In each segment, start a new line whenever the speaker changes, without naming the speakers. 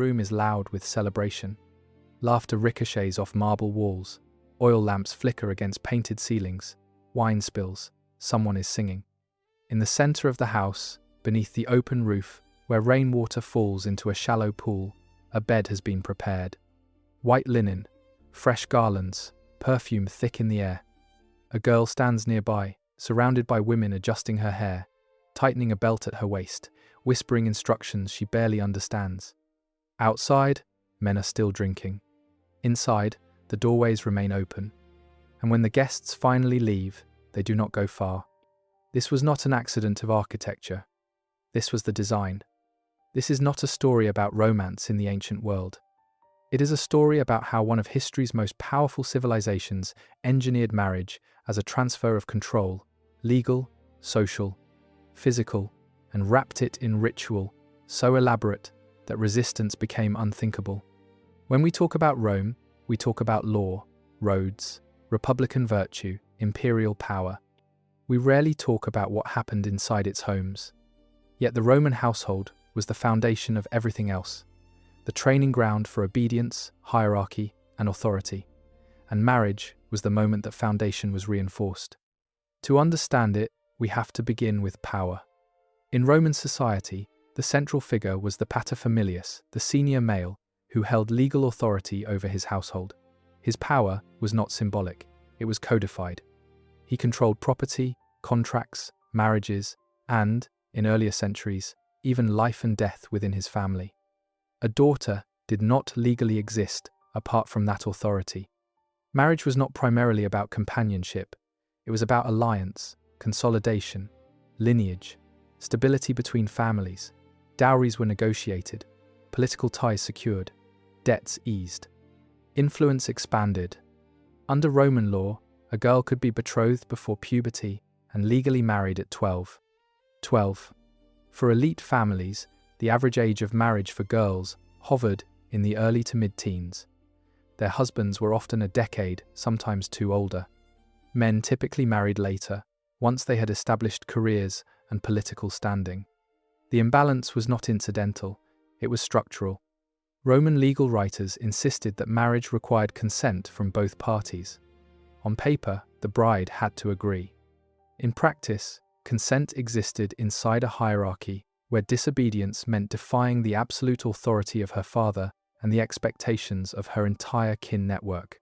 room is loud with celebration. Laughter ricochets off marble walls. Oil lamps flicker against painted ceilings. Wine spills. Someone is singing. In the center of the house, beneath the open roof, where rainwater falls into a shallow pool, a bed has been prepared. White linen, fresh garlands, perfume thick in the air. A girl stands nearby, surrounded by women adjusting her hair, tightening a belt at her waist, whispering instructions she barely understands. Outside, men are still drinking. Inside, the doorways remain open. And when the guests finally leave, they do not go far. This was not an accident of architecture. This was the design. This is not a story about romance in the ancient world. It is a story about how one of history's most powerful civilizations engineered marriage as a transfer of control, legal, social, physical, and wrapped it in ritual so elaborate that resistance became unthinkable. When we talk about Rome, we talk about law, roads, republican virtue, imperial power. We rarely talk about what happened inside its homes. Yet the Roman household was the foundation of everything else, the training ground for obedience, hierarchy, and authority. And marriage was the moment that foundation was reinforced. To understand it, we have to begin with power. In Roman society, the central figure was the paterfamilias, the senior male, who held legal authority over his household. His power was not symbolic, it was codified. He controlled property, contracts, marriages, and, in earlier centuries, even life and death within his family. A daughter did not legally exist apart from that authority. Marriage was not primarily about companionship. It was about alliance, consolidation, lineage, stability between families. Dowries were negotiated, political ties secured, debts eased. Influence expanded. Under Roman law, a girl could be betrothed before puberty and legally married at 12. For elite families, the average age of marriage for girls hovered in the early to mid-teens. Their husbands were often a decade, sometimes two older. Men typically married later, once they had established careers and political standing. The imbalance was not incidental, it was structural. Roman legal writers insisted that marriage required consent from both parties. On paper, the bride had to agree. In practice, consent existed inside a hierarchy where disobedience meant defying the absolute authority of her father and the expectations of her entire kin network.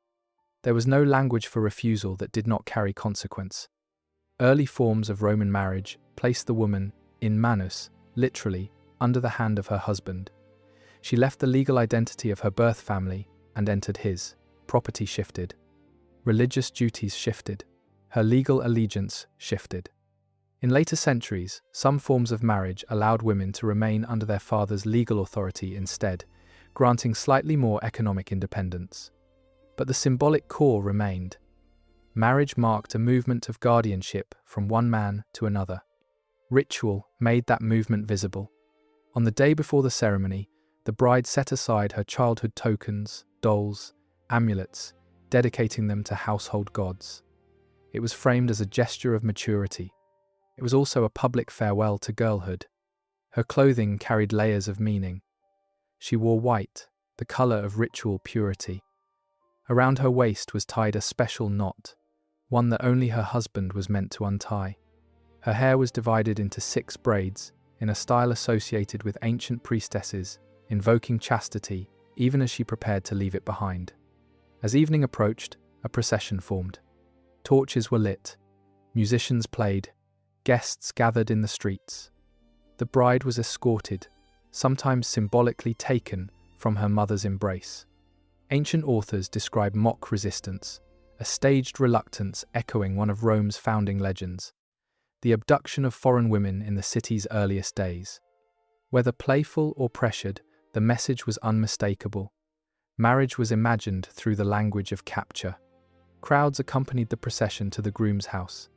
There was no language for refusal that did not carry consequence. Early forms of Roman marriage placed the woman in manus, literally, under the hand of her husband. She left the legal identity of her birth family and entered his. Property shifted. Religious duties shifted. Her legal allegiance shifted. In later centuries, some forms of marriage allowed women to remain under their father's legal authority instead, granting slightly more economic independence. But the symbolic core remained. Marriage marked a movement of guardianship from one man to another. Ritual made that movement visible. On the day before the ceremony, the bride set aside her childhood tokens, dolls, amulets, dedicating them to household gods. It was framed as a gesture of maturity. It was also a public farewell to girlhood. Her clothing carried layers of meaning. She wore white, the color of ritual purity. Around her waist was tied a special knot, one that only her husband was meant to untie. Her hair was divided into 6 braids, in a style associated with ancient priestesses, invoking chastity, even as she prepared to leave it behind. As evening approached, a procession formed. Torches were lit, musicians played, guests gathered in the streets. The bride was escorted, sometimes symbolically taken from her mother's embrace. Ancient authors describe mock resistance, a staged reluctance echoing one of Rome's founding legends, the abduction of foreign women in the city's earliest days. Whether playful or pressured, the message was unmistakable. Marriage was imagined through the language of capture. Crowds accompanied the procession to the groom's house.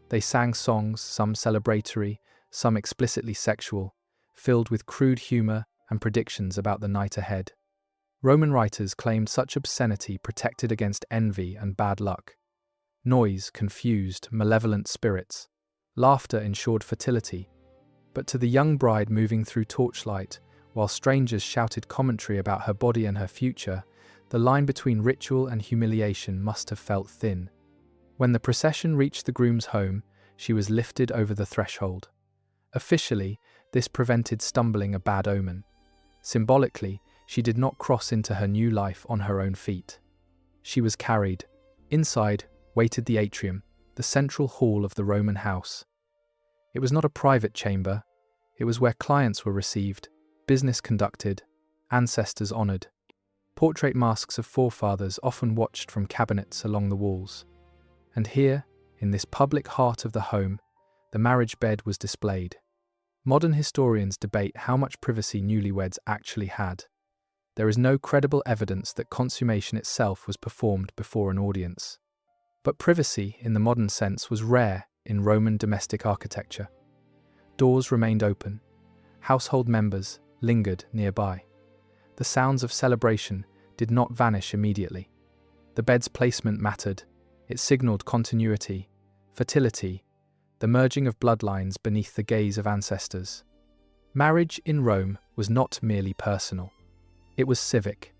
They sang songs, some celebratory, some explicitly sexual, filled with crude humor and predictions about the night ahead. Roman writers claimed such obscenity protected against envy and bad luck. Noise confused malevolent spirits. Laughter ensured fertility. But to the young bride moving through torchlight, While strangers shouted commentary about her body and her future, the line between ritual and humiliation must have felt thin. When the procession reached the groom's home, she was lifted over the threshold. Officially, this prevented stumbling, a bad omen. Symbolically, she did not cross into her new life on her own feet. She was carried. Inside waited the atrium, the central hall of the Roman house. It was not a private chamber. It was where clients were received, business conducted, ancestors honored. Portrait masks of forefathers often watched from cabinets along the walls. And here, in this public heart of the home, the marriage bed was displayed. Modern historians debate how much privacy newlyweds actually had. There is no credible evidence that consummation itself was performed before an audience. But privacy, in the modern sense, was rare in Roman domestic architecture. Doors remained open. Household members lingered nearby. The sounds of celebration did not vanish immediately. The bed's placement mattered. It signaled continuity, fertility, the merging of bloodlines beneath the gaze of ancestors. Marriage in Rome was not merely personal. It was civic.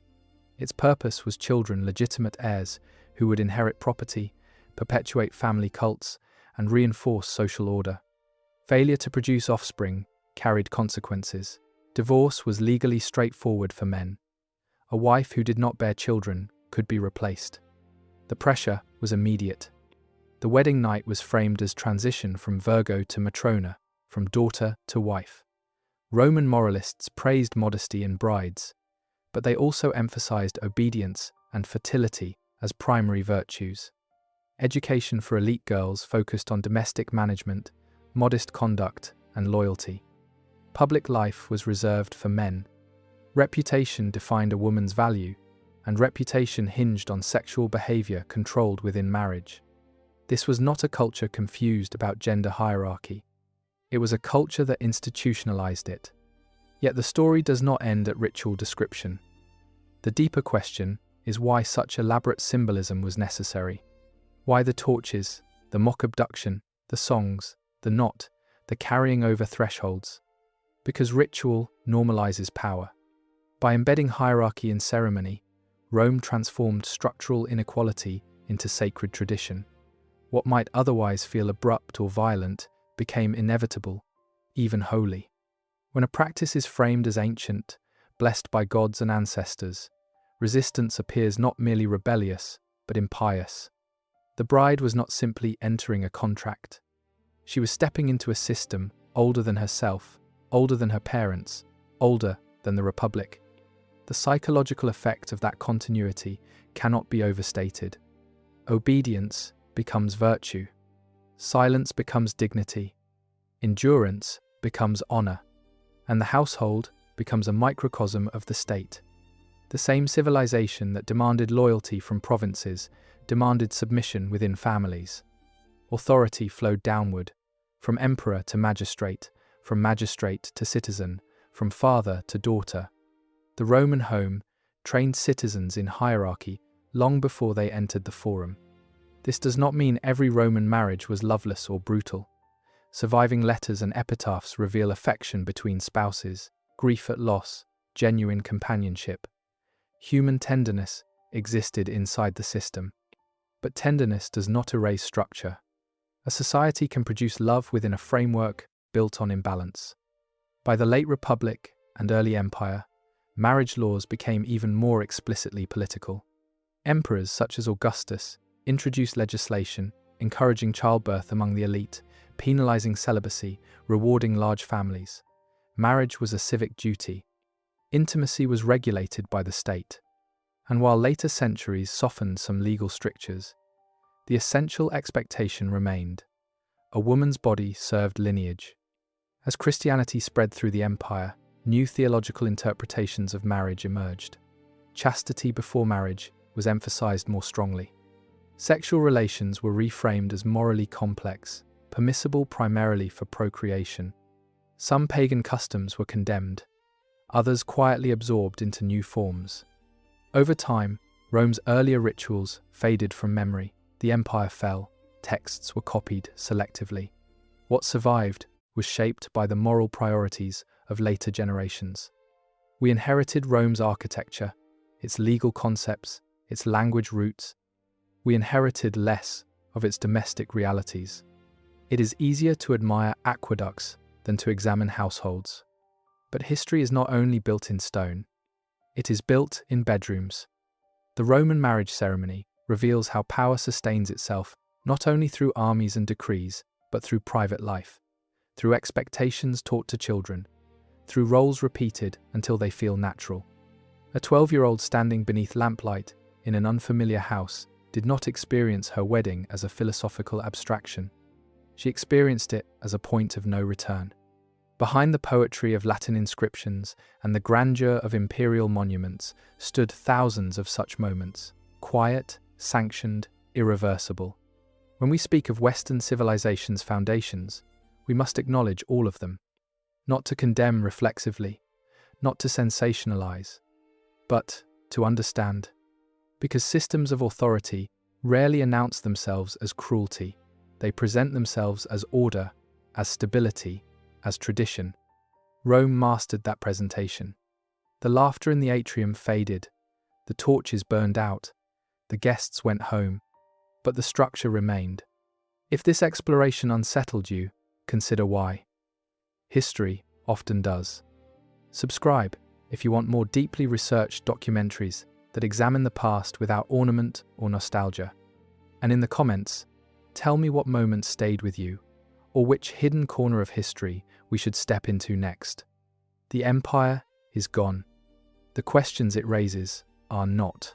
Its purpose was children, legitimate heirs, who would inherit property, perpetuate family cults, and reinforce social order. Failure to produce offspring carried consequences. Divorce was legally straightforward for men. A wife who did not bear children could be replaced. The pressure was immediate. The wedding night was framed as transition from Virgo to Matrona, from daughter to wife. Roman moralists praised modesty in brides, but they also emphasized obedience and fertility as primary virtues. Education for elite girls focused on domestic management, modest conduct, and loyalty. Public life was reserved for men. Reputation defined a woman's value, and reputation hinged on sexual behavior controlled within marriage. This was not a culture confused about gender hierarchy. It was a culture that institutionalized it. Yet the story does not end at ritual description. The deeper question is why such elaborate symbolism was necessary. Why the torches, the mock abduction, the songs, the knot, the carrying over thresholds? Because ritual normalizes power. By embedding hierarchy in ceremony, Rome transformed structural inequality into sacred tradition. What might otherwise feel abrupt or violent became inevitable, even holy. When a practice is framed as ancient, blessed by gods and ancestors, resistance appears not merely rebellious, but impious. The bride was not simply entering a contract. She was stepping into a system older than herself, older than her parents, older than the Republic. The psychological effect of that continuity cannot be overstated. Obedience becomes virtue. Silence becomes dignity. Endurance becomes honor. And the household becomes a microcosm of the state. The same civilization that demanded loyalty from provinces demanded submission within families. Authority flowed downward, from emperor to magistrate, from magistrate to citizen, from father to daughter. The Roman home trained citizens in hierarchy long before they entered the forum. This does not mean every Roman marriage was loveless or brutal. Surviving letters and epitaphs reveal affection between spouses, grief at loss, genuine companionship. Human tenderness existed inside the system. But tenderness does not erase structure. A society can produce love within a framework built on imbalance. By the late Republic and early Empire, marriage laws became even more explicitly political. Emperors such as Augustus introduced legislation encouraging childbirth among the elite, penalizing celibacy, rewarding large families. Marriage was a civic duty. Intimacy was regulated by the state. And while later centuries softened some legal strictures, the essential expectation remained. A woman's body served lineage. As Christianity spread through the empire, new theological interpretations of marriage emerged. Chastity before marriage was emphasized more strongly. Sexual relations were reframed as morally complex, permissible primarily for procreation. Some pagan customs were condemned, others quietly absorbed into new forms. Over time, Rome's earlier rituals faded from memory. The empire fell, texts were copied selectively. What survived was shaped by the moral priorities of later generations. We inherited Rome's architecture, its legal concepts, its language roots. We inherited less of its domestic realities. It is easier to admire aqueducts than to examine households. But history is not only built in stone, it is built in bedrooms. The Roman marriage ceremony reveals how power sustains itself not only through armies and decrees, but through private life, through expectations taught to children, through roles repeated until they feel natural. A 12-year-old standing beneath lamplight in an unfamiliar house did not experience her wedding as a philosophical abstraction. She experienced it as a point of no return. Behind the poetry of Latin inscriptions and the grandeur of imperial monuments stood thousands of such moments, quiet, sanctioned, irreversible. When we speak of Western civilization's foundations, we must acknowledge all of them, not to condemn reflexively, not to sensationalize, but to understand. Because systems of authority rarely announce themselves as cruelty. They present themselves as order, as stability, as tradition. Rome mastered that presentation. The laughter in the atrium faded, the torches burned out, the guests went home, but the structure remained. If this exploration unsettled you, consider why. History often does. Subscribe if you want more deeply researched documentaries that examine the past without ornament or nostalgia. And in the comments, tell me what moment stayed with you, or which hidden corner of history we should step into next. The empire is gone. The questions it raises are not.